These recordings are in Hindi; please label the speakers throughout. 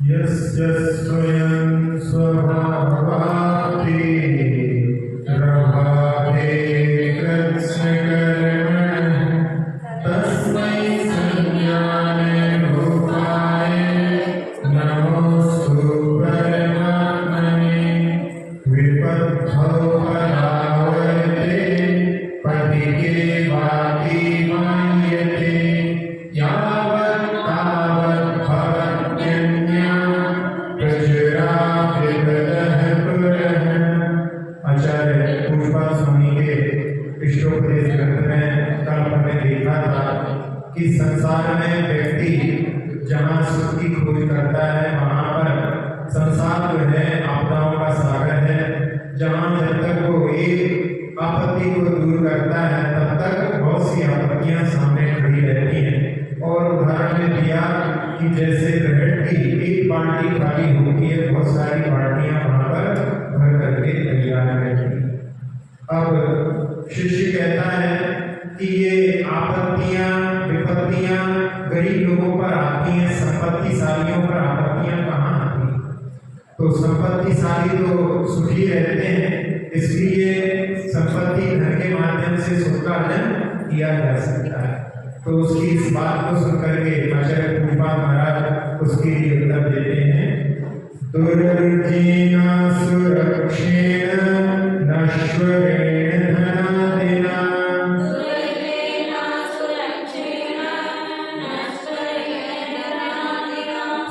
Speaker 1: यस्य स्वयं स्वभावाति प्रभाते कृत्स्नकर्मणः तस्मै संज्ञाने रूपाय नमोऽस्तु परमात्मने विपद्धौ परावर्ते पथिके वाति मान्यते यावत् तावत् भवत्यन्या प्रचुरा विपदः पुरः। आचार्य पुष्पा स्वामी के इष्टोपदेश ग्रंथ में कल हमने देखा था कि संसार में व्यक्ति जहाँ सुख की खोज करता है वहाँ पर संसार जो है आपदाओं का सागर है। जहाँ जब तक वो एक आपत्ति को दूर करता है तब तक बहुत सी आपत्तियां सामने खड़ी रहती हैं। और उदाहरण में दिया कि जैसे ग्रहण की एक बाल्टी खाली होती है, बहुत सारी बाल्टियां वहां पर भर करके तैयार रहती हैं। अब शिष्य कहता है कि ये आपत्तियां विपत्तियां गरीब लोगों पर आती हैं, संपत्तिशालियों पर आपत्तियां कहाँ आती हैं? तो संपत्तिशाली तो सुखी रहते हैं, इसलिए संपत्ति धन के माध्यम से सुख का अर्जन किया जा सकता है। तो उसकी इस बात को सुनकर के आचार्य पुष्पा महाराज उसके लिए उत्तर देते हैं। दुर्जेन सुरक्षेण नश्वरेण धनादिना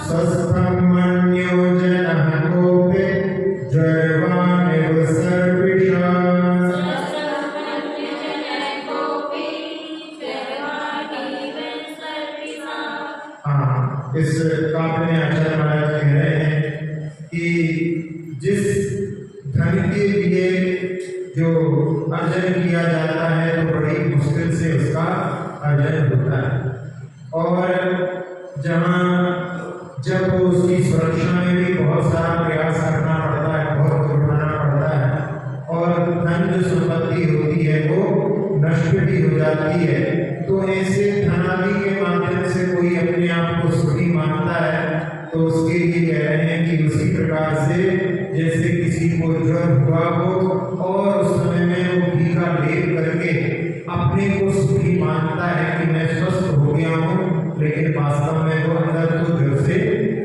Speaker 1: स्वस्थं मन्यो जनः कोपि जयवानेव सर्वेषाम्। इस काव्य में आचार्य महाराज कह रहे हैं कि जिस धन के लिए जो अर्जन किया जाता है तो बड़ी मुश्किल से उसका अर्जन होता है, और जहाँ जब उसकी सुरक्षा में भी बहुत सारा प्रयास करना पड़ता है, बहुत उठाना पड़ता है, और धन जो संपत्ति होती है वो नष्ट भी हो जाती है। तो ऐसे धनादि के माध्यम से कोई अपने आप को सुखी मानता है तो उसके लिए कह रहे हैं कि उसी प्रकार से जैसे किसी को ज्वर हुआ हो और उस समय में वो घी का लेप करके अपने को सुखी मानता है कि मैं स्वस्थ हो गया हूँ, लेकिन वास्तव में वो अंदर तो ज्वर से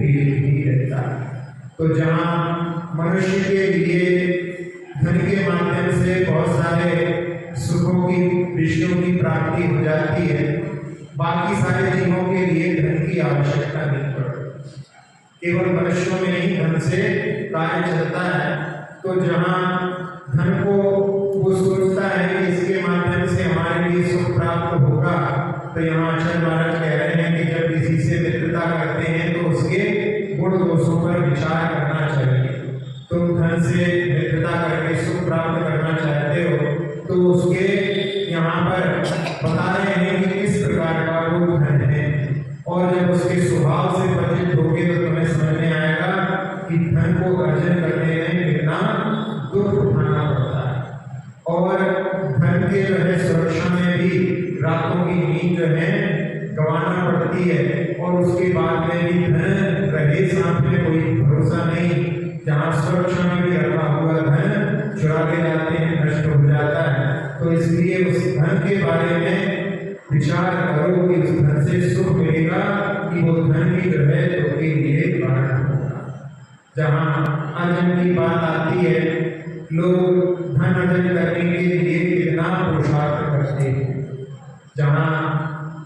Speaker 1: पीड़ित ही रहता है। तो जहाँ मनुष्य के लिए धन के माध्यम से बहुत सारे सुखों की विषयों की प्राप्ति हो जाती है, बाकी सारे जीवों के लिए धन की आवश्यकता नहीं पड़ती, केवल मनुष्यों में ही धन से कार्य चलता है। तो जहाँ धन को वो सोचता है कि इसके माध्यम से हमारे लिए सुख प्राप्त होगा, तो यहाँ आचार्य महाराज कह रहे हैं कि जब किसी से मित्रता करते हैं तो उसके गुण दोषों पर विचार करना चाहिए। तुम धन से मित्रता करके सुख प्राप्त करना चाहते हो तो उसके यहाँ पर बता रहे हैं कि किस प्रकार का वो धन है, और जब उसके स्वभाव से परिचित होगे तो तुम्हें समझ में आएगा कि धन को अर्जन करने में कितना दुख उठाना पड़ता है, और धन के रहे सुरक्षा में भी रातों की नींद जो है गंवाना पड़ती है, और उसके बाद में भी धन रहे साथ में कोई भरोसा नहीं। जहाँ सुरक्षा में भी रखा हुआ धन चुरा के जाते हैं, नष्ट हो जाता है। तो इसलिए उस धन के बारे में विचार करो कि उस धन से सुख मिलेगा कि वो धन भी जो है तो के लिए कारण होगा। जहाँ अर्जन की बात आती है, लोग धन अर्जन करने के लिए कितना पुरुषार्थ करते हैं। जहाँ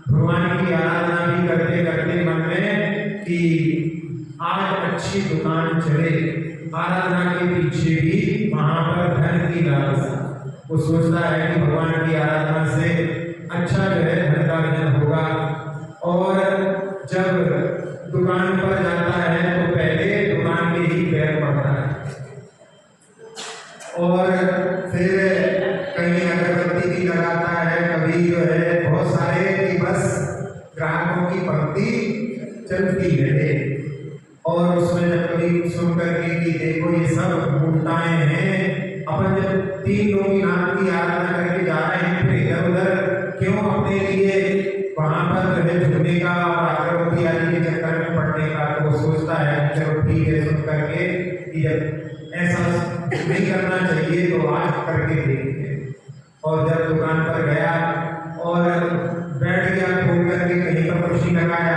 Speaker 1: भगवान की आराधना भी करते करते मन में कि आज अच्छी दुकान चले, आराधना के पीछे भी वहां पर धन की लालसा, वो सोचता है कि भगवान की आराधना से अच्छा जो है धन का अर्जन होगा। और जब दुकान पर जाता है तो पहले दुकान के ही पैर पड़ता है, और फिर कहीं अगरबत्ती भी लगाता है, कभी जो है बहुत सारे कि बस ग्राहकों की पंक्ति चलती रहे। और उसमें जब कभी सुन करके कि देखो ये सब मूर्ताएं हैं, अपन जब 3 लोग नाम की आराधना करके जा रहे हैं, फिर इधर उधर क्यों अपने लिए वहां पर जो है झुकने का और अगरबत्ती आदि के चक्कर में पड़ने का, तो वो सोचता है चलो ठीक है सुन करके कि जब ऐसा नहीं करना चाहिए तो आज करके देखते। और जब दुकान पर गया और बैठ गया, खोल करके कहीं पर कुर्सी लगाया,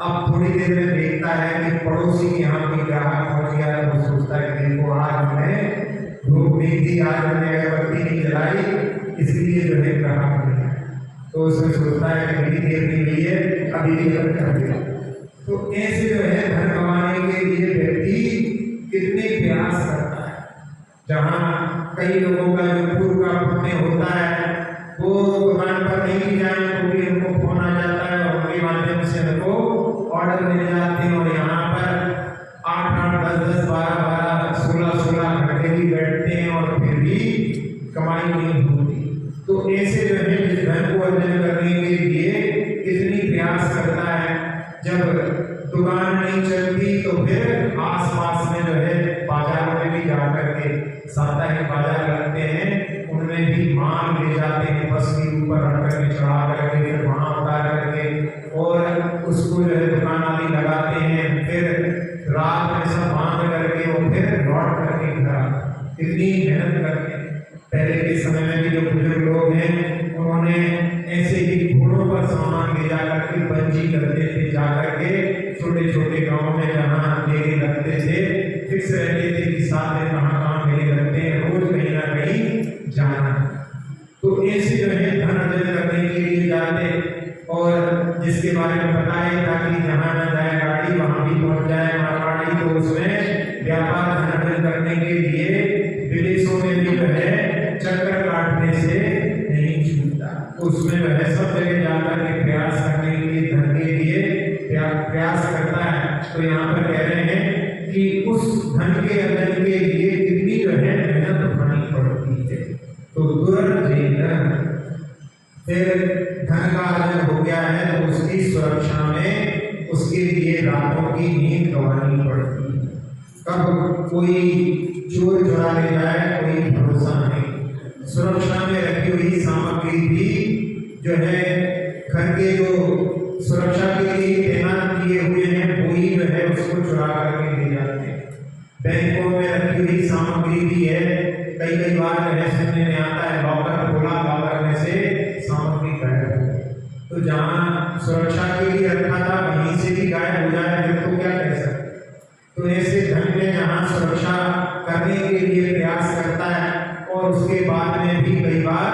Speaker 1: अब थोड़ी देर में देखता है कि पड़ोसी के यहाँ कोई ग्राहक पहुंच गया, तो वो सोचता है कि देखो आज हमने धूप नहीं दी, आज हमने अगरबत्ती नहीं जलाई, इसलिए जो है ग्राहक नहीं है। तो उसमें सोचता है कि मेरी देर नहीं हुई है, अभी निकल कर दिया। तो ऐसे जो है धन कमाने के लिए व्यक्ति कितने प्रयास करता है। जहाँ कई लोगों का जो पूर्व का पुण्य होता है, वो दुकान पर नहीं जाए तो भी उनको फोन आ जाता है और उनके माध्यम से उनको ऑर्डर मिल जाते हैं, और यहाँ पर 8-8, 10-10, 12-12, 16-16 घंटे भी बैठते हैं और फिर भी कमाई नहीं होती। तो ऐसे जो है जिस धन को अर्जन करने के लिए कितनी प्रयास करता है। जब दुकान नहीं चलती तो फिर आस पास में जो है बाजार में भी जा करके, साप्ताहिक बाजार लगते हैं, उनमें भी माल ले जाते हैं, बस के ऊपर रख करके चढ़ा करके फिर वहां उतार करके और उसको जो है दुकान आदि लगाते हैं, फिर रात में सब बांध करके और फिर लौट करके घर। कितनी मेहनत करते हैं। पहले के समय में भी जो बुजुर्ग लोग हैं उन्होंने ऐसे ही घोड़ों पर सामान ले जाकर के बंजी करते थे, जाकर के छोटे छोटे गांव में जहाँ मेले लगते थे, फिक्स रहते थे कि 7 दिन कहाँ मेले लगते हैं, रोज कहीं ना कहीं जाना। तो ऐसे जो है धन अर्जन करने के लिए जाते, और जिसके बारे में बताया था कि जहाँ न जाए गाड़ी वहां भी पहुंच जाए मारवाड़ी, तो उसमें व्यापार धन अर्जन करने के लिए विदेशों में भी जो है चक्कर काटने से नहीं छूटता। उसमें जो है सब जगह जाकर के प्रयास करने के लिए, धन के लिए प्रयास करता है। तो यहाँ पर कह रहे हैं कि उस धन के अर्जन के लिए कितनी जो है मेहनत उठानी पड़ती है। तो फिर धन का अर्जन हो गया है तो उसकी सुरक्षा में उसके लिए रातों की नींद गंवानी पड़ती है। कब कोई चोर चुरा ले जाए कोई भरोसा नहीं। सुरक्षा में रखी हुई सामग्री भी जो है घर के जो सुरक्षा के लिए तैनात किए हुए हैं वही जो है उसको चुरा करके ले जाते हैं। बैंकों में रखी हुई सामग्री भी है, कई बार जो है सुनने में आता है लॉकर खोला, लॉकर में से सामग्री गायब हो गई। तो जहाँ सुरक्षा के लिए रखा था वहीं से भी गायब हो जाए फिर तो क्या कह सकते। तो ऐसे धन में जहाँ सुरक्षा करने के लिए प्रयास करता है और उसके बाद में भी कई बार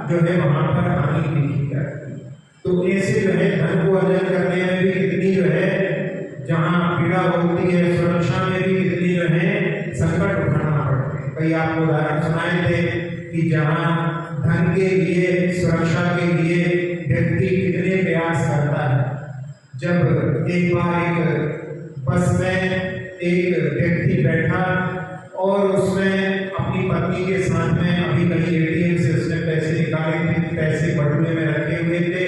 Speaker 1: जो है वहां पर हानि देखी जाती है। तो ऐसे जो है धन को अर्जन करने में भी कितनी जो है जहाँ पीड़ा होती है, सुरक्षा में भी कितनी जो है संकट उठाना पड़ता है। कई आपको उदाहरण सुनाए थे कि जहाँ धन के लिए, सुरक्षा के लिए व्यक्ति कितने प्रयास करता है। जब एक बार एक बस में एक व्यक्ति बैठा और उसमें अपनी पत्नी के साथ में अभी कहीं एटीएम से उसने पैसे निकाले थे, पैसे बटुए में रखे हुए थे,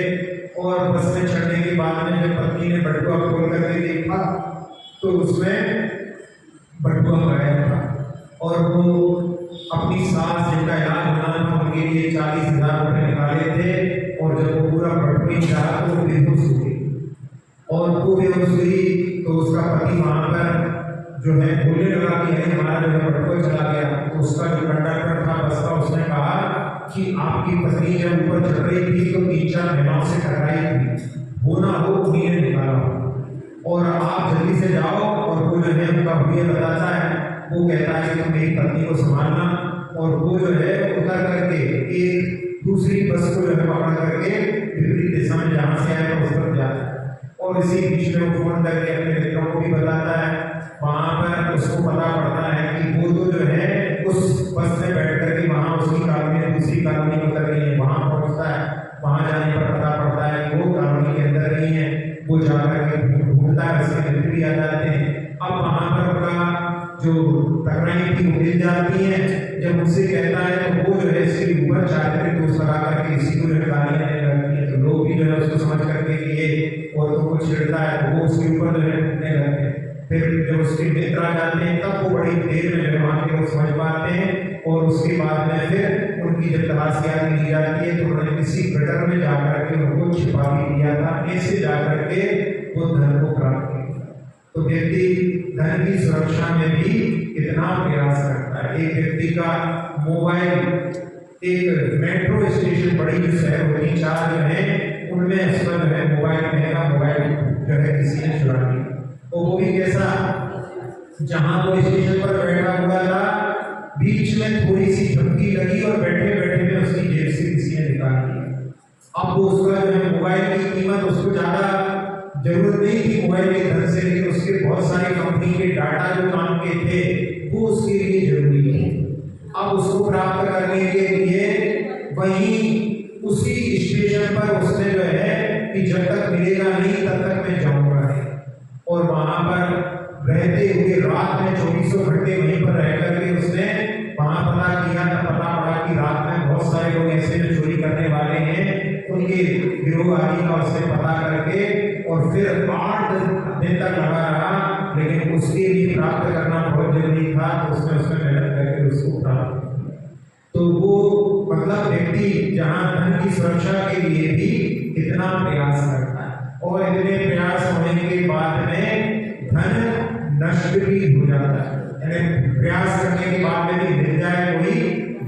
Speaker 1: और बस में चढ़ने के बाद में जब पत्नी ने बटुआ खोल करके देखा तो उसमें बटुआ गायब था, और वो अपनी सास जिनका इलाज होना था उनके लिए 40,000 रुपये निकाले थे, और जब वो पूरा बटुआ ही चाहा तो वो बेहोश हो गई। और वो बेहोश हुई तो उसका पति वहां पर जो है बोलने लगा कि नहीं हमारा जो है बटुआ चला गया। तो उसका जो कंडक्टर था बस का उसने कहा कि आपकी पत्नी जब ऊपर चढ़ रही थी तो 3-4 महिलाओं से टकराई थी, वो ना हो उन्हीं ने निकाला, और आप जल्दी से जाओ। और वो जो है उनका भैया बताता है, वो कहता है कि मेरी पत्नी को संभालना, और वो जो है उतर करके एक दूसरी बस को जो है पकड़ करके विपरीत दिशा में जहाँ से आए उस पर जाता है। और इसी बीच में वो फोन करके अपने मित्रों को भी बताता है। वहां पर उसको पता पड़ता है कि वो तो जो है उस बस में बैठ करके वहां उसकी कॉलोनी दूसरी कॉलोनी में उतर रही है। वहां पहुंचता है, वहां जाने पर पता पड़ता है कि वो कॉलोनी के अंदर नहीं है। वो जाकर के ढूंढता है, उसके मित्र भी आ जाते हैं। अब वहां पर उनका जो टकराई थी वो मिल जाती है। जब उससे कहता है तो वो जो है इसके ऊपर चादर दोस्त लगा करके इसी को गाली देने लगती है। तो लोग भी जो है उसको समझ करके कि ये औरतों को छेड़ता है तो वो उसके ऊपर जो है टूटने लगते हैं। फिर जब उसके मित्र आ जाते हैं तब वो बड़ी देर में वहां के वो समझ पाते हैं, और उसके बाद में फिर उनकी जब तलाश याद ली जाती है तो उन्होंने किसी गटर में जाकर के उनको छिपा भी दिया था, ऐसे जाकर के वो धन को प्राप्त किया। तो व्यक्ति धन की सुरक्षा में भी कितना प्रयास करता है। एक व्यक्ति का मोबाइल, एक मेट्रो स्टेशन बड़ी जो शहर होती 4 जो है उनमें उसका जो है मोबाइल महंगा मोबाइल जो है किसी ने चुरा लिया, और वो भी कैसा, जहां वो स्टेशन पर बैठा हुआ था बीच में थोड़ी सी झपकी लगी और बैठे बैठे में उसकी जेब से किसी ने निकाल लिया। अब वो उसका जो है मोबाइल की कीमत उसको ज्यादा जरूरत नहीं थी मोबाइल के धन से, लेकिन उसके बहुत सारी कंपनी के डाटा जो काम के थे वो उसके लिए जरूरी है। अब उसको प्राप्त करने के लिए वहीं उसी स्टेशन पर उसने जो है कि जब तक मिलेगा नहीं तब तक मैं जाऊंगा, और वहां पर रहते हुए रात में 24 घंटे वहीं पर रह करके उसने वहां पता किया, तब पता पड़ा कि रात में बहुत सारे लोग ऐसे जो चोरी करने वाले हैं, उनके गिरोह आदि का उसने पता करके, और फिर 8 दिन तक लगा रहा, लेकिन उसके लिए प्राप्त करना बहुत जरूरी था, तो उसने मेहनत करके उसको प्राप्त किया। तो वो मतलब व्यक्ति जहाँ धन की सुरक्षा के लिए भी कितना प्रयास करता है, और इतने प्रयास होने के बाद में धन नष्ट भी हो जाता है, यानी प्रयास करने के बाद में भी मिल जाए कोई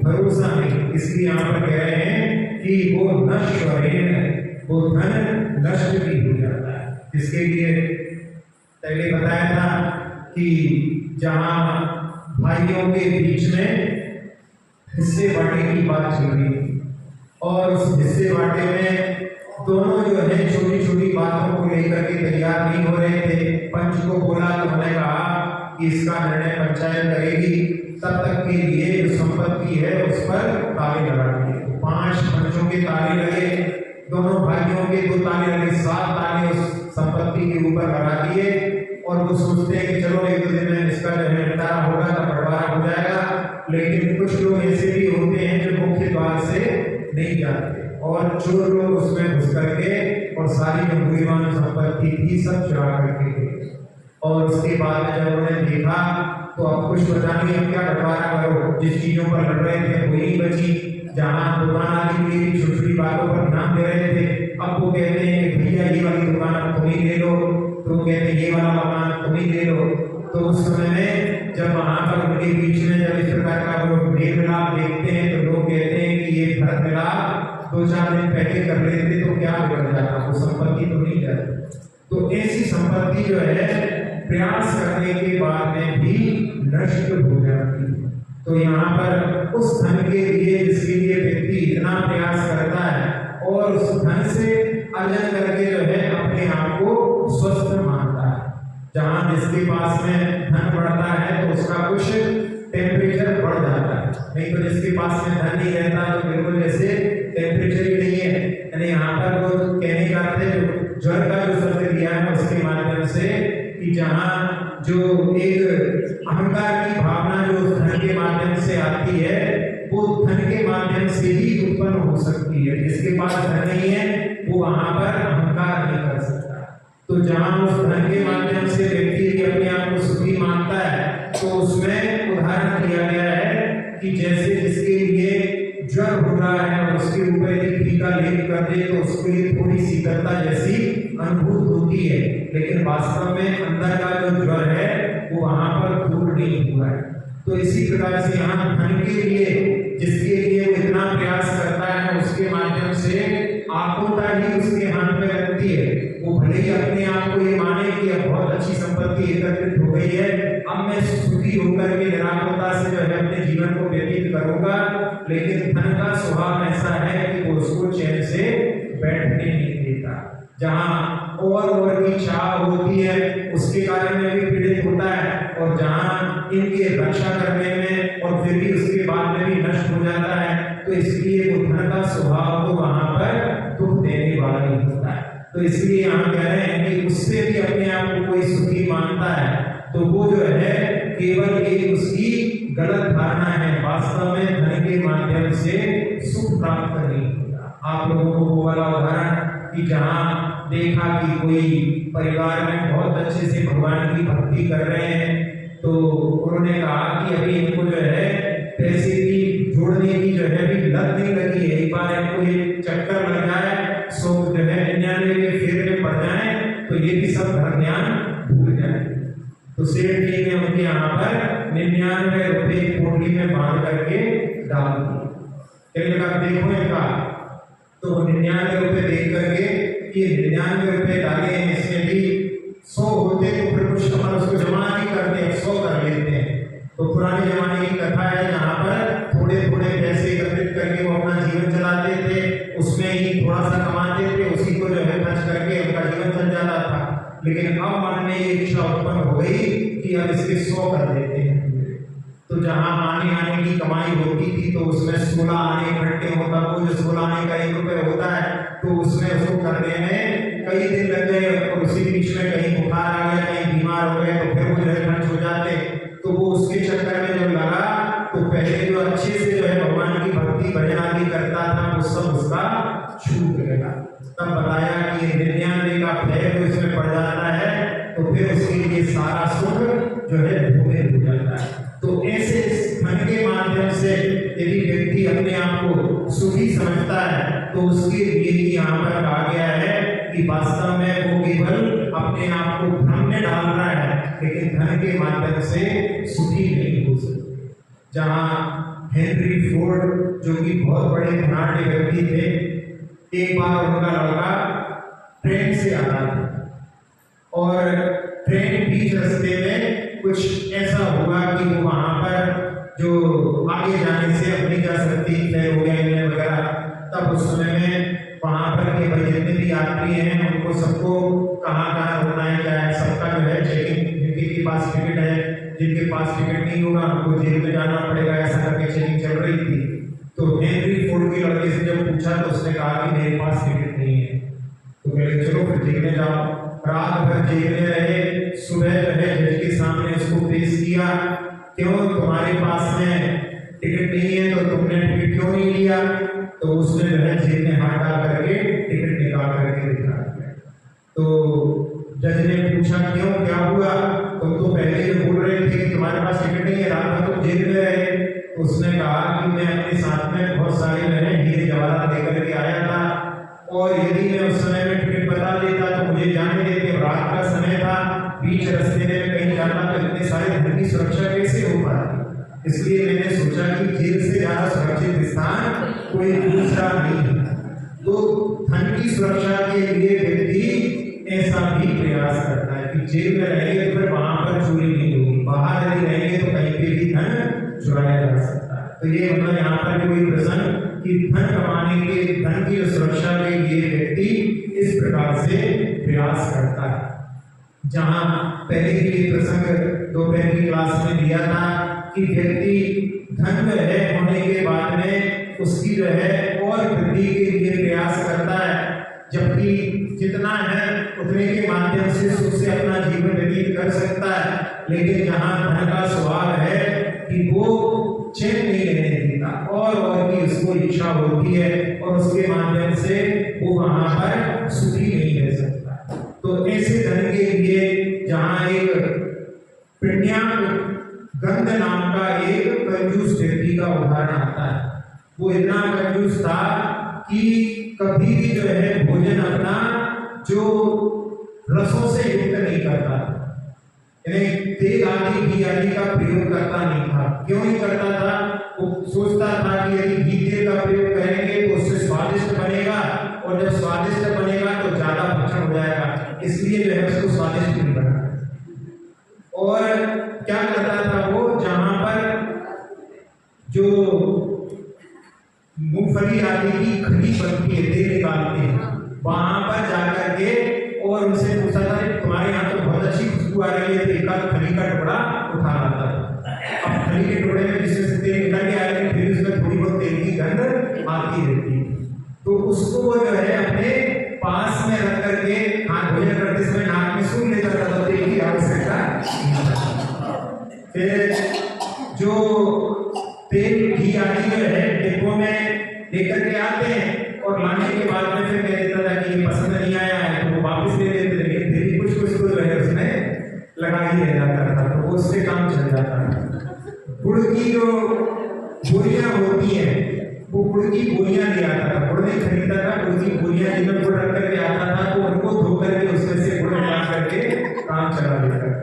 Speaker 1: भरोसा नहीं। इसलिए यहाँ पर कह रहे हैं कि वो नश्वरेण है, वो धन नष्ट भी हो जाता है। जिसके लिए पहले बताया था कि जहाँ भाइयों के बीच में हिस्से बांटे की बात चल रही थी, और उस हिस्से बांटे में दोनों जो है छोटी छोटी बातों को लेकर के तैयार नहीं हो रहे थे। पंच को बोला तो उन्होंने कहा कि इसका निर्णय पंचायत करेगी, तब तक के लिए जो संपत्ति है उस पर ताले लगा दिए। 5 पंचों के ताले लगे, दोनों भाइयों के 2 ताले लगे, 7 ताले उस संपत्ति के ऊपर लगा दिए, और वो सोचते हैं कि चलो 1-2 दिन में इसका जो है निपटारा होगा तो बंटवारा हो जाएगा। लेकिन कुछ लोग ऐसे भी होते हैं जो मुख्य द्वार से नहीं जाते, और चोर लोग उसमें घुस करके और सारी जो मूल्यवान संपत्ति थी सब चुरा करके गए। और उसके बाद में जब उन्होंने देखा तो अब कुछ पता नहीं अब क्या बंटवारा करो, जिस चीजों पर लड़ रहे थे वो ही बची। जहाँ दुकान आदि की छोटी छोटी बातों पर ध्यान दे रहे थे, अब वो कहते हैं कि भैया ये वाली दुकान तुम ही ले लो, तो कहते हैं ये वाला मकान तुम ही ले लो। तो उस समय में जब वहां पर उनके बीच में जब इस प्रकार का वो मेल मिलाप देखते हैं तो लोग कहते हैं कि ये भरत मिलाप 2-4 दिन पहले कर लेते तो क्या बिगड़ जाता, वो संपत्ति तो नहीं जाती। तो ऐसी संपत्ति जो है प्रयास करने के बाद में भी नष्ट हो जाती है। तो यहाँ पर उस धन के लिए जिसके लिए व्यक्ति इतना प्रयास करता है और उस धन से अर्जन करके जो है अपने आप को स्वस्थ मानता है। जहाँ जिसके पास में धन बढ़ता है तो उसका कुछ टेम्परेचर बढ़ जाता है, नहीं तो जिसके पास में धन नहीं रहता तो बिल्कुल जैसे टेम्परेचर ही नहीं है। यानी यहाँ पर वो कहने का अर्थ है जो ज्वर का जो शब्द दिया है उसके माध्यम से कि जहाँ जो एक अहंकार की भावना जो धन के माध्यम से आती है वो धन के माध्यम से ही उत्पन्न हो सकती है। जिसके पास धन नहीं है वो वहां पर अहंकार नहीं कर सकता। तो जहां उस धन के माध्यम से व्यक्ति अपने आप को सुखी मानता है तो उसमें उदाहरण दिया गया है कि जैसे जिसके लिए ज्वर हो रहा है और उसके ऊपर एक टीका लेप कर दे तो उसके लिए थोड़ी शीतलता जैसी अनुभूत होती है, लेकिन वास्तव में अंदर का जो ज्वर है वो वहां पर दूर नहीं हुआ है। तो इसी प्रकार से यहाँ धन के लिए जिसके लिए वो इतना प्रयास करता है उसके माध्यम से आकुलता ही उसके हाथ में लगती है। वो भले ही अपने आप को ये माने कि अब बहुत अच्छी संपत्ति एकत्रित हो गई है, अब मैं सुखी होकर के निराकुलता से जो है अपने जीवन को व्यतीत करूंगा, लेकिन धन का स्वभाव ऐसा है कि वो उसको चैन से बैठने नहीं देता। जहाँ और की चाह होती है उसके कार्य में भी पीड़ित होता है, और जहाँ इनके रक्षा करने में और फिर भी उसके बाद में भी नष्ट हो जाता है। तो इसलिए वो धन का स्वभाव तो वहां पर दुख देने वाला ही होता है। तो इसलिए यहाँ कह रहे हैं कि उससे भी अपने आप को कोई सुखी मानता है तो वो जो है केवल एक उसकी गलत धारणा है। वास्तव में धन के माध्यम से सुख प्राप्त नहीं होता। आप लोगों को वो वाला उदाहरण कि जहाँ देखा कि कोई परिवार में बहुत अच्छे से भगवान की भक्ति कर रहे हैं, तो उन्होंने कहा कि अभी इनको जो है पैसे की जोड़ने की जो है अभी लत नहीं लगी है, एक बार इनको ये चक्कर लग जाए, सो जो है 99 के फेर में पड़ जाए तो ये भी सब धर्म ज्ञान भूल जाए। तो सेठ जी ने उनके यहाँ पर 99 रुपए पोटली में बांध करके डाल दिए। कहने लगा देखो इनका, तो 99 रुपए देख करके ये 99 रुपए डाले हैं, इसमें भी 100 होते तो फिर कुछ अपन उसको जमा नहीं करते, 100 कर लेते हैं। तो पुराने जमाने की कथा है जहाँ पर थोड़े थोड़े पैसे एकत्रित करके वो अपना जीवन चलाते थे, उसमें ही थोड़ा सा कमाते थे, उसी को जो है खर्च करके उनका जीवन चल जाता था। लेकिन अब मन में ये इच्छा उत्पन्न हो गई कि अब इसके 100 कर देते हैं। तो जहाँ आने की कमाई होती थी तो उसमें 16 आने इकट्ठे होता, वो जो 16 आने का 1 रुपये होता है तो उसमें उसको करने में कई दिन लग गए, और उसी बीच में कहीं बुखार आ गया, कहीं बीमार हो गए, तो फिर वो जो है खर्च हो जाते। तो वो उसके चक्कर में जब लगा तो पहले जो अच्छे से जो है भगवान की भक्ति भजन आदि करता था वो सब उसका छूट गया। तब बताया कि 99 का फेर जो इसमें पड़ जाता है तो फिर उसके लिए सारा सुख जो है धूमे हो जाता है। तो ऐसे धन के माध्यम से यदि व्यक्ति अपने आप को सुखी समझता है तो उसके लिए ही यहाँ पर कहा गया है कि वास्तव में वो केवल अपने आप को भ्रम में डाल रहा है, लेकिन धन के माध्यम से सुखी नहीं हो सकता। जहाँ हेनरी फोर्ड जो कि बहुत बड़े धनाढ़ व्यक्ति थे, एक बार उनका लड़का ट्रेन से आ रहा था और ट्रेन बीच रास्ते में कुछ ऐसा हुआ कि वो वहां पर जो आगे जाने से अपनी जा सकती है हो गया वगैरह। तब उस समय में वहां पर के भाई जितने भी यात्री हैं उनको सबको कहाँ कहाँ रुकना है क्या है, सबका जो है चेकिंग, जिनके पास टिकट है, जिनके पास टिकट नहीं होगा उनको जेल में जाना पड़ेगा, ऐसा करके चेकिंग चल रही थी। तो हेनरी फोर्ड के लड़के से जब पूछा तो उसने कहा कि मेरे पास टिकट नहीं है। तो कहले चलो फिर जेल में जाओ। रात भर जेल में रहे, सुबह जो है जज के सामने उसको पेश किया, क्यों तुम्हारे पास में टिकट नहीं है तो तुमने टिकट क्यों नहीं लिया? तो उसने जो है जेल में हाथ डाल करके टिकट निकाल करके दिखा दिया। तो जज ने पूछा क्यों, क्या हुआ? तुम तो पहले ही बोल रहे थे कि तुम्हारे पास टिकट नहीं है, रात भर तुम जेल में रहे। तो उसने कहा कि मैं अपने साथ में बहुत सारे मैंने हीरे जवाहरात लेकर के आया था, और यदि मैं उस समय में टिकट बता देता तो मुझे जाने देते, रात का समय था, बीच रास्ते में कहीं जाना तो इतने सारे धन की सुरक्षा कैसे हो पाती? इसलिए मैंने सोचा कि जेल से ज्यादा सुरक्षित स्थान कोई दूसरा नहीं है। तो धन की सुरक्षा के लिए व्यक्ति ऐसा भी प्रयास करता है कि जेल में रहेंगे तो फिर वहां पर चोरी नहीं होगी, बाहर यदि रहेंगे तो कहीं पे भी धन चुराया जा सकता है। तो ये मतलब यहाँ पर कोई प्रसंग कि धन कमाने के, धन की सुरक्षा के लिए व्यक्ति इस प्रकार से प्रयास करता है। जहाँ पहले भी ये प्रसंग दोपहर की क्लास में दिया था कि व्यक्ति धन में होने के बाद में उसकी जो है और वृद्धि के लिए प्रयास करता है, जबकि जितना है उतने के माध्यम से सुख से अपना जीवन व्यतीत कर सकता है। लेकिन जहाँ धन का स्वभाव है कि वो चैन नहीं रहने देता, और की उसको इच्छा होती है और उसके माध्यम से वो वहां पर सुखी नहीं रह सकता। तो ऐसे धन के लिए जहाँ एक पिण्याक गंध नाम का एक कंजूस व्यक्ति का उदाहरण आता है, वो इतना कंजूस था कि कभी भी जो है भोजन अपना जो रसों से युक्त नहीं करता था, तेल आदि घी आदि का प्रयोग करता नहीं था। क्यों नहीं करता था? वो सोचता था कि यदि घी तेल का प्रयोग करेंगे तो उससे स्वादिष्ट बनेगा, और जब स्वादिष्ट बनेगा तो ज्यादा भक्षण हो जाएगा, इसलिए जो है उसको स्वादिष्ट नहीं बना। और क्या करता था वो, जहां पर जो मूंगफली आदि की खली बनती है, तेल निकालते हैं, वहां पर जाकर के और उनसे पूछा था तुम्हारे यहाँ तो बहुत अच्छी खुशबू आ रही है, तो एक आध खली का टुकड़ा उठा लाता है। अब खली के टुकड़े में जिसमें से तेल निकल के आएगी, फिर उसमें थोड़ी बहुत तेल की गंध आती रहती है, तो उसको वो जो है अपने पास में रख करके भोजन करते समय नाक में सूंघ लेता था, तो तेल की आवश्यकता। फिर जो तेल घी आदि जो है डिब्बों में लेकर के आते हैं और लाने के बाद में फिर कह देता था कि ये पसंद नहीं आया है, तो रह जाता था, तो वो उससे काम चल जाता था। गुड़ की जो बोरियां होती हैं, वो गुड़ की बोरियां ले आता था, गुड़ नहीं खरीदता था, गुड़ की बोरियां जिनमें गुड़ रख करके आता था, तो उनको धो करके उसमें से गुड़ निकाल करके काम चला लेता था।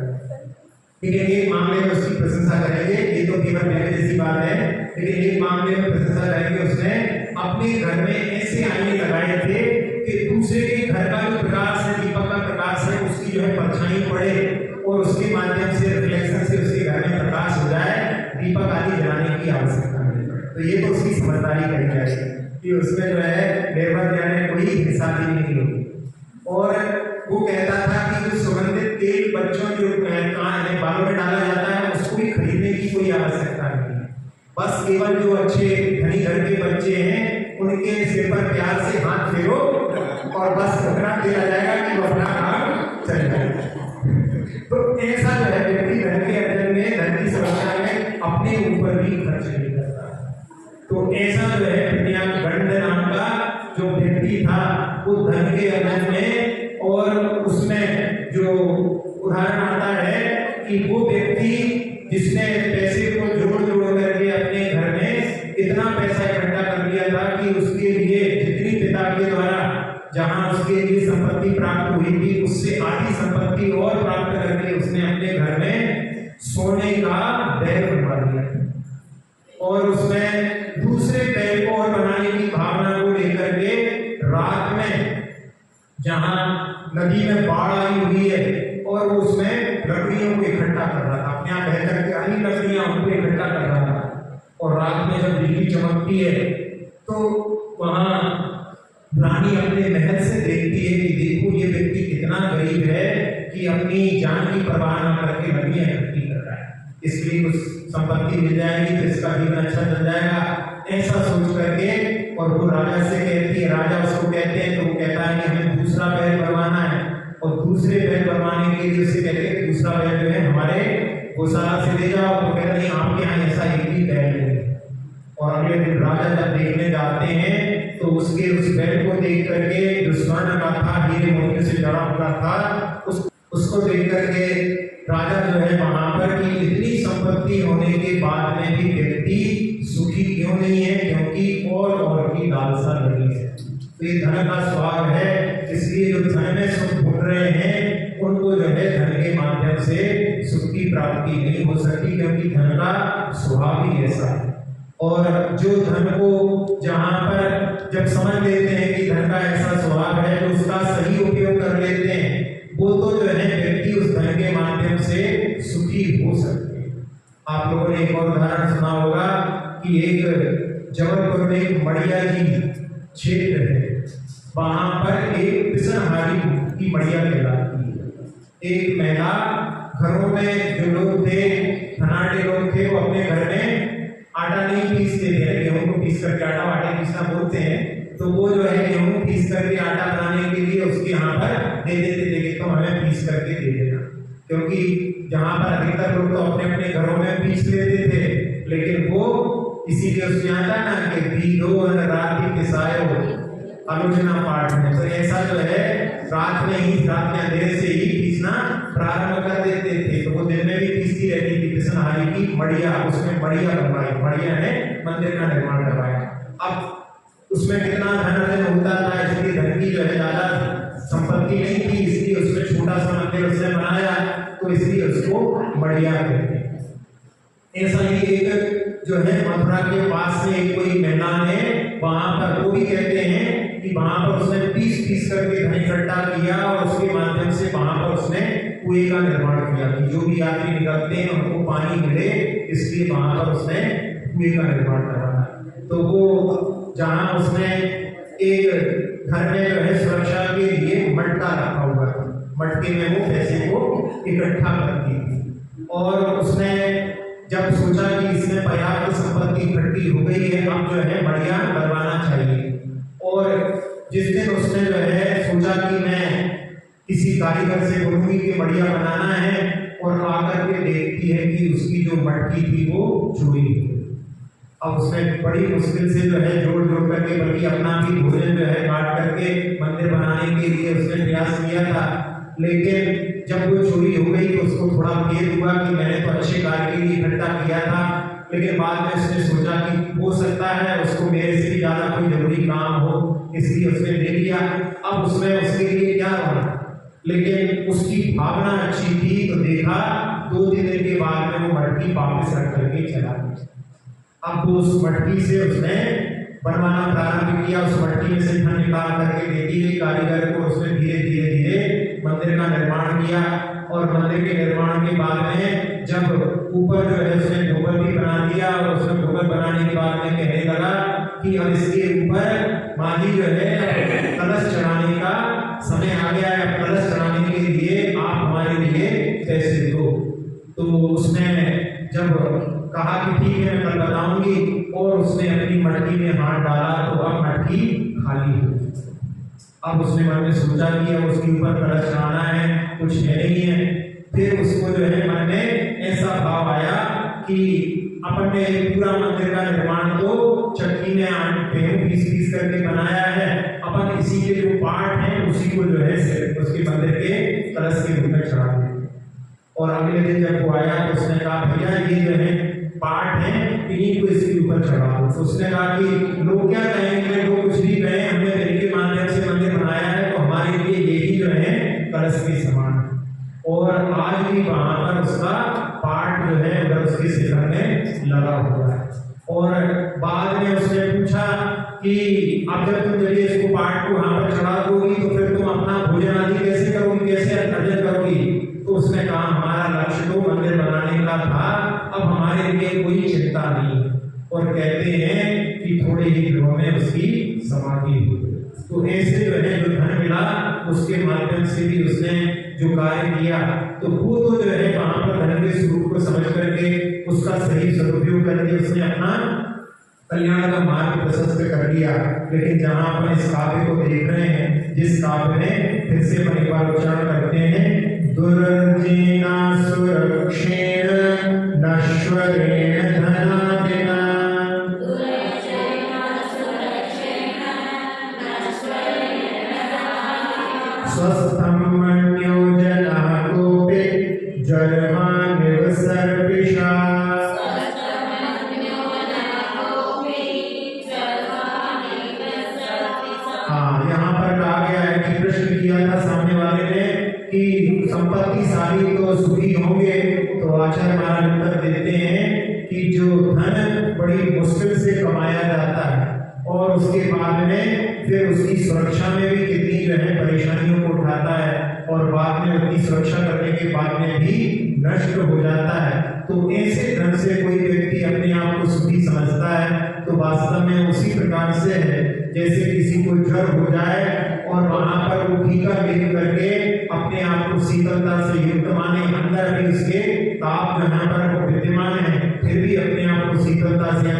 Speaker 1: ठीक है, एक मामले में उसकी प्रशंसा करेंगे, ये तो केवल पहले जैसी बात है, लेकिन एक मामले में प्रशंसा करेंगे, उसने अपने घर में ऐसे आईने लगाए थे कि दूसरे के घर का जो प्रकाश है, दीपक का प्रकाश है, उसकी जो है परछाई पड़े और उसके माध्यम से रिफ्लेक्शन से उसके घर में प्रकाश हो जाए, दीपक आदि जलाने की आवश्यकता नहीं पड़े। तो ये तो उसकी समझदारी कही जाएगी कि उसमें जो है निर्भर जाने कोई हिसाबी नहीं होगी। और वो कहता था कि जो सुगंधित तेल बच्चों जो कान में बालों में डाला जाता है, उसको भी खरीदने की कोई आवश्यकता नहीं है। बस केवल जो अच्छे धनी घर के बच्चे हैं, उनके सिर पर प्यार से हाथ फेरो और बस उतना दिया जाएगा कि वो अपना काम चल जाएगा। तो ऐसा जो है व्यक्ति धन के अर्जन में, धन की सुरक्षा में अपने ऊपर भी खर्च नहीं करता। तो ऐसा जो है गंड नाम का जो व्यक्ति था, वो धन के अर्जन में, और उसमें जो उदाहरण आता है कि वो व्यक्ति जिसने पैसे को जोड़ जोड़ करके अपने घर में इतना पैसा इकट्ठा कर लिया था कि उसके लिए जितनी पिता के द्वारा जहां उसके लिए संपत्ति प्राप्त हुई थी, उससे आधी संपत्ति और प्राप्त करके उसने अपने घर में सोने का बैल बनवा लिया और उसमें दूसरे बैल को और बनाने की भावना को लेकर के रात में जहां नदी में बाढ़ आई हुई है और वो उसमें लकड़ियों को इकट्ठा कर रहा था, अपने यहाँ बह करके आई लकड़ियां उनको इकट्ठा कर रहा था। और रात में जब बिजली चमकती है तो वहां रानी अपने महल से देखती है कि देखो ये व्यक्ति कितना गरीब है कि अपनी जान की परवाह न करके लकड़ियां इकट्ठी कर रहा है, इसलिए कुछ संपत्ति मिल जाएगी तो इसका जीवन अच्छा चल जाएगा, ऐसा सोच करके। और वो राजा से कहती है, राजा उसको कहते हैं, तो वो कहता है कि हमें दूसरा बैल बनवाना है। और दूसरे बैल बनवाने के लिए उसे कहते हैं दूसरा बैल जो है हमारे गौशाला से ले जाओ। तो कहते नहीं, आपके यहाँ ऐसा एक ही बैल है। और अगले दिन राजा जब देखने जाते हैं तो उसके उस बैल को देख करके जो स्वर्ण का था, हीरे मोती से जड़ा हुआ था, उसको देख करके राजा जो है वहां पर कि इतनी संपत्ति होने के बाद में भी व्यक्ति सुखी क्यों नहीं है, क्योंकि और की लालसा लगी है। तो ये धन का स्वभाव है, इसलिए जो धन में सुख ढूंढ रहे हैं उनको जो है धन के माध्यम से सुख की प्राप्ति नहीं हो सकती, क्योंकि धन का स्वभाव ही ऐसा है। और जो धन को जहां पर जब समझ लेते हैं कि धन का ऐसा स्वभाव है, तो उसका सही उपयोग कर लेते हैं, वो तो जो है व्यक्ति उस धन के माध्यम से सुखी हो सकते हैं। आप लोगों ने एक और उदाहरण सुना होगा कि एक जबलपुर में एक मड़िया जी क्षेत्र है, वहां पर एक पिसनहारी की मड़िया कहलाती है। एक महिला घरों में जो लोग थे, धनाढ़ लोग थे, वो अपने घर में आटा नहीं पीसते थे, गेहूं को पीस करके आटा पीसना बोलते हैं, तो वो जो है गेहूं पीस करके आटा बनाने के लिए उसके यहाँ पर दे देते थे, तो हमें पीस करके दे देना, क्योंकि जहां पर अधिकतर लोग तो अपने अपने घरों में पीस लेते थे, लेकिन वो इसीलिए उसमें आता ना कि दीदो रात की पिसायो आलोचना पाठ में, तो ऐसा जो है रात में अंधेरे से ही पीसना प्रारंभ कर देते थे। तो वो दिन में भी पीसती रहती थी पिसनहारी की मड़िया, उसमें मड़िया बनवाई, मड़िया ने मंदिर का निर्माण करवाया। अब उसमें कितना धन अर्जन होता था, इसलिए धन की जो है ज्यादा संपत्ति नहीं थी, इसलिए उसमें छोटा सा मंदिर उसने बनाया, तो इसलिए उसको मड़िया कहते हैं। ऐसा ही एक जो है मथुरा के पास से एक कोई मैदान है, वहां पर वो भी कहते हैं कि वहां पर उसने पीस करके धन इकट्ठा किया और उसके माध्यम से वहां पर उसने कुएं का निर्माण किया कि जो भी यात्री निकलते हैं उनको पानी मिले, इसलिए वहां पर उसने कुएं का निर्माण कराया। तो वो जहां उसने एक घर में जो है सुरक्षा के लिए मटका रखा हुआ था, मटके में वो पैसे को इकट्ठा करती थी, और उसने जब सोचा कि इसमें पर्याप्त संपत्ति इकट्ठी हो गई है, अब जो है मड़िया बनवाना चाहिए। और जिस दिन उसने जो है सोचा कि मैं किसी कारीगर से बोलूंगी कि मड़िया बनाना है, और आकर के देखती है कि उसकी जो मटकी थी वो चोरी हो गई। अब उसने बड़ी मुश्किल से जो है जोड़ करके, बल्कि अपना भी भोजन जो है काट करके मंदिर बनाने के लिए उसने प्रयास किया था, लेकिन जब वो चोरी हो गई तो उसको थोड़ा खेद हुआ कि मैंने तो अच्छे कार्य के लिए इकट्ठा किया था, लेकिन बाद में उसने सोचा कि हो सकता है उसको मेरे से भी ज्यादा कोई जरूरी काम हो, इसलिए उसने ले लिया। अब उसमें उसके लिए क्या होना, लेकिन उसकी भावना अच्छी थी तो देखा 2-3 दिन के बाद में वो मटकी वापस रख करके चला गया। अब तो उस मटकी से उसने बनवाना प्रारंभ किया, उस मटकी में से धन निकाल करके देती गई कारीगर को। उसने धीरे धीरे धीरे मंदिर का निर्माण किया और मंदिर के निर्माण के बाद में जब ऊपर जो है उसने ढोबल भी बना दिया और उसने ढोबल बनाने के बाद में कहने लगा कि अब इसके ऊपर माली जो है कलश चढ़ाने का समय आ गया है, कलश चढ़ाने के लिए आप हमारे लिए पैसे दो। तो उसने जब कहा कि ठीक है मैं कल बताऊंगी, और उसने अपनी मटकी में हाथ डाला तो अब मटकी खाली हो। अब उसने मन में सोचा कि अब उसके ऊपर कलश चढ़ाना है, कुछ है नहीं है। फिर उसको जो है मन में ऐसा भाव आया कि अपन ने पूरा मंदिर का निर्माण तो चक्की में गेहूं पीस करके बनाया है, अपन इसी के जो पार्ट है उसी को जो है उसके मंदिर के कलश के रूप में चढ़ा दें। और अगले दिन जब वो आया तो उसने कहा भैया ये जो है पार्ट है, इन्हीं को इसके ऊपर चढ़ा दो। तो उसने कहा कि लोग क्या कहेंगे, लोग कुछ भी कहें, हमने तेरे के माध्यम से मंदिर बनाया है तो हमारे लिए यही जो है कलश के समान है। और आज भी वहां पर उसका पार्ट जो है उधर उसके शिखर में लगा हुआ है। और बाद में उसने पूछा कि अब जब तुम चलिए इसको पार्ट को वहां पर चढ़ा दोगी तो फिर तुम अपना भोजन आदि कैसे करोगी, कैसे अर्जन करोगी? तो उसने कहा हमारा लक्ष्य तो मंदिर बनाने का था, अब हमारे लिए कोई चिंता नहीं है। और कहते हैं कि थोड़े ही दिनों में उसकी समाधि हुई। तो ऐसे जो है जो धन मिला उसके माध्यम से भी उसने जो कार्य किया, तो वो तो जो है वहां पर धन के स्वरूप को समझ करके उसका सही सदुपयोग करके उसने अपना कल्याण का मार्ग प्रशस्त कर दिया। लेकिन जहां अपन इस काव्य को देख रहे हैं, जिस काव्य में फिर से अपन एक बार उच्चारण करते हैं, दुर्जेना सुरक्षेण नश्वरेण धनादिना स्वस्थं मन्यो जनः कोपि जन्मान्यव सर्पिषा। हाँ, यहाँ पर कहा गया है कि प्रश्न किया था सामने वाले ने कि संपत्तिशाली तो सुखी होंगे, तो आचार्य महाराज उत्तर देते हैं कि जो धन बड़ी मुश्किल से कमाया जाता है और उसके बाद में फिर उसकी सुरक्षा में भी कितनी जो है परेशानियों को उठाता है और बाद में उसकी सुरक्षा करने के बाद में भी नष्ट हो जाता है, तो ऐसे ढंग से कोई व्यक्ति अपने आप को सुखी समझता है तो वास्तव में उसी प्रकार से है जैसे किसी को ज्वर हो जाए और वहां पर वो टीका लेकर करके अपने आप को शीतलता से युक्त माने, अंदर भी उसके ताप जहां पर विद्यमान है फिर भी अपने आप को शीतलता से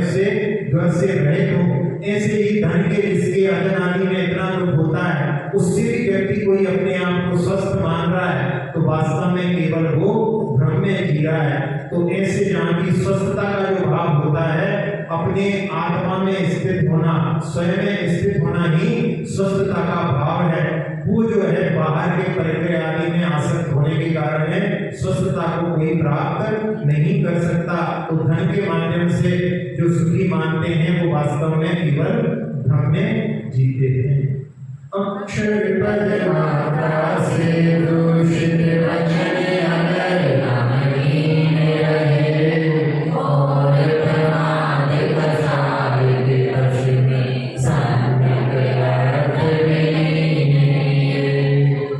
Speaker 1: से ज्वर से रहित हो। ऐसे ही धन के जिसके अजन आदि में इतना दुख होता है, उससे भी व्यक्ति कोई अपने आप को स्वस्थ मान रहा है तो वास्तव में केवल वो भ्रम में जी रहा है। तो ऐसे जहाँ की स्वस्थता का जो भाव होता है, अपने आत्मा में स्थित होना, स्वयं में स्थित होना ही स्वस्थता का भाव है। वो जो है बाहर के परिक्रय आदि में आसक्त होने के कारण है स्वस्थता को कोई प्राप्त नहीं कर सकता। तो धन के माध्यम से जो सुखी मानते हैं वो वास्तव में केवल भ्रम में जीते हैं। अक्षर पद मात्रा से दूषित वचन अगर नामहीन रहे और प्रमाद प्रसारित अश्विनी संगत अर्थ विलीन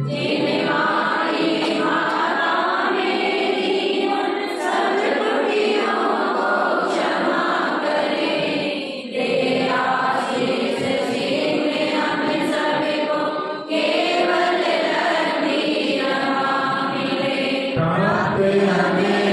Speaker 1: जिनवारी माता मेरी उन सब त्रुटियों को क्षमा करे, दे आशीष जिनमें हम सबको केवल धर्मी रमा मिले। प्राप्त हमें